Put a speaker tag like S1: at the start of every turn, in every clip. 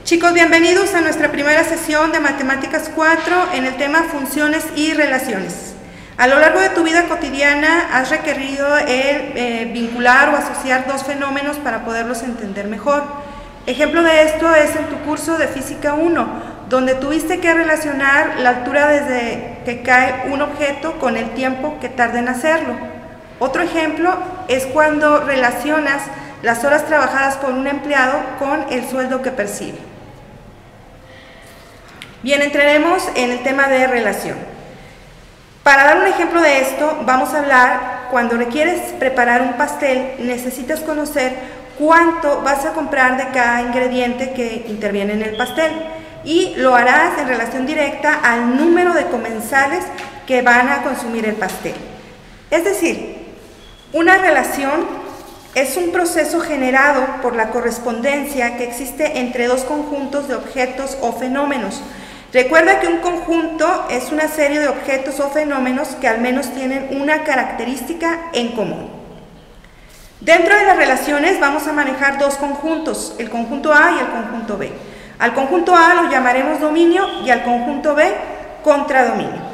S1: Chicos, bienvenidos a nuestra primera sesión de Matemáticas 4 en el tema funciones y relaciones. A lo largo de tu vida cotidiana has requerido el vincular o asociar dos fenómenos para poderlos entender mejor. Ejemplo de esto es en tu curso de Física 1, donde tuviste que relacionar la altura desde que cae un objeto con el tiempo que tarda en hacerlo. Otro ejemplo es cuando relacionas las horas trabajadas por un empleado con el sueldo que percibe. Bien, entraremos en el tema de relación. Para dar un ejemplo de esto, vamos a hablar cuando requieres preparar un pastel, necesitas conocer cuánto vas a comprar de cada ingrediente que interviene en el pastel y lo harás en relación directa al número de comensales que van a consumir el pastel. Es decir, una relación es un proceso generado por la correspondencia que existe entre dos conjuntos de objetos o fenómenos. Recuerda que un conjunto es una serie de objetos o fenómenos que al menos tienen una característica en común. Dentro de las relaciones vamos a manejar dos conjuntos, el conjunto A y el conjunto B. Al conjunto A lo llamaremos dominio y al conjunto B contradominio.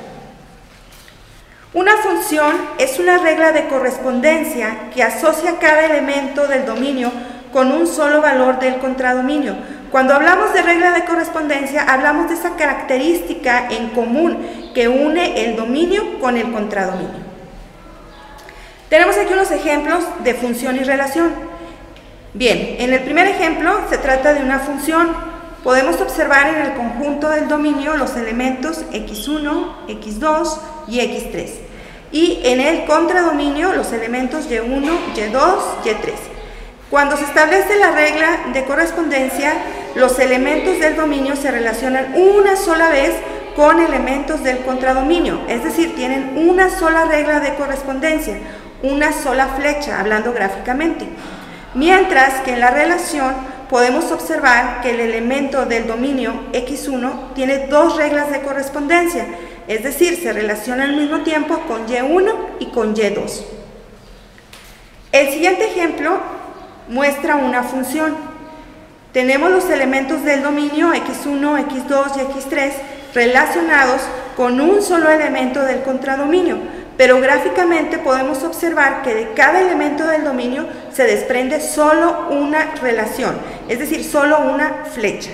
S1: Una función es una regla de correspondencia que asocia cada elemento del dominio con un solo valor del contradominio. Cuando hablamos de regla de correspondencia, hablamos de esa característica en común que une el dominio con el contradominio. Tenemos aquí unos ejemplos de función y relación. Bien, en el primer ejemplo se trata de una función. Podemos observar en el conjunto del dominio los elementos x1, x2 y x3. Y en el contradominio los elementos y1, y2, y3. Cuando se establece la regla de correspondencia, los elementos del dominio se relacionan una sola vez con elementos del contradominio, es decir, tienen una sola regla de correspondencia, una sola flecha, hablando gráficamente. Mientras que en la relación podemos observar que el elemento del dominio x1 tiene dos reglas de correspondencia, es decir, se relaciona al mismo tiempo con y1 y con y2. El siguiente ejemplo muestra una función. Tenemos los elementos del dominio x1, x2 y x3 relacionados con un solo elemento del contradominio, pero gráficamente podemos observar que de cada elemento del dominio se desprende solo una relación, es decir, solo una flecha.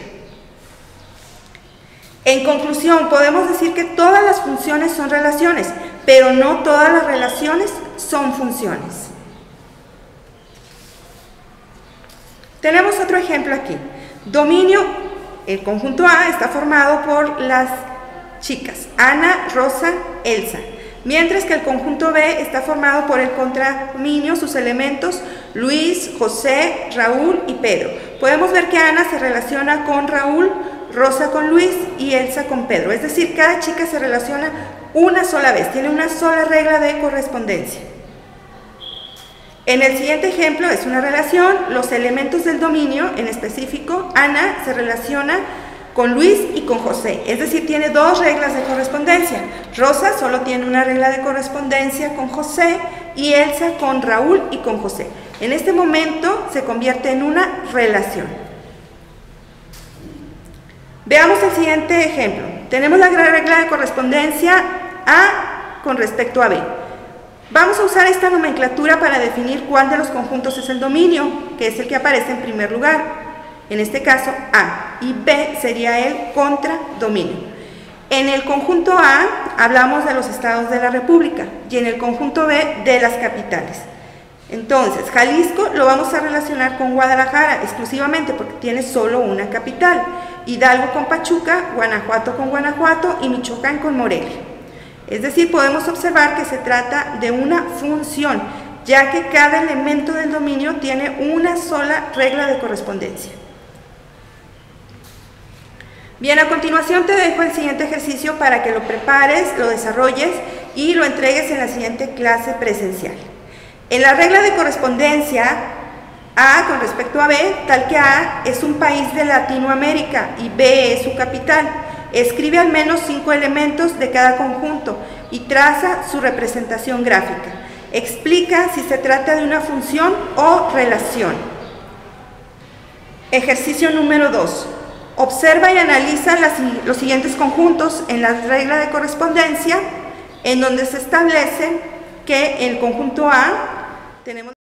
S1: En conclusión, podemos decir que todas las funciones son relaciones, pero no todas las relaciones son funciones. Tenemos otro ejemplo aquí. Dominio, el conjunto A está formado por las chicas Ana, Rosa, Elsa, mientras que el conjunto B está formado por el contradominio, sus elementos Luis, José, Raúl y Pedro. Podemos ver que Ana se relaciona con Raúl, Rosa con Luis y Elsa con Pedro, es decir, cada chica se relaciona una sola vez, tiene una sola regla de correspondencia. En el siguiente ejemplo es una relación, los elementos del dominio, en específico, Ana se relaciona con Luis y con José, es decir, tiene dos reglas de correspondencia. Rosa solo tiene una regla de correspondencia con José y Elsa con Raúl y con José. En este momento se convierte en una relación. Veamos el siguiente ejemplo. Tenemos la regla de correspondencia A con respecto a B. Vamos a usar esta nomenclatura para definir cuál de los conjuntos es el dominio, que es el que aparece en primer lugar. En este caso A, y B sería el contradominio. En el conjunto A hablamos de los estados de la República y en el conjunto B de las capitales. Entonces, Jalisco lo vamos a relacionar con Guadalajara exclusivamente porque tiene solo una capital. Hidalgo con Pachuca, Guanajuato con Guanajuato y Michoacán con Morelia. Es decir, podemos observar que se trata de una función, ya que cada elemento del dominio tiene una sola regla de correspondencia. Bien, a continuación te dejo el siguiente ejercicio para que lo prepares, lo desarrolles y lo entregues en la siguiente clase presencial. En la regla de correspondencia A con respecto a B, tal que A es un país de Latinoamérica y B es su capital. Escribe al menos 5 elementos de cada conjunto y traza su representación gráfica. Explica si se trata de una función o relación. Ejercicio número 2. observa y analiza los siguientes conjuntos en la regla de correspondencia, en donde se establece que el conjunto A tenemos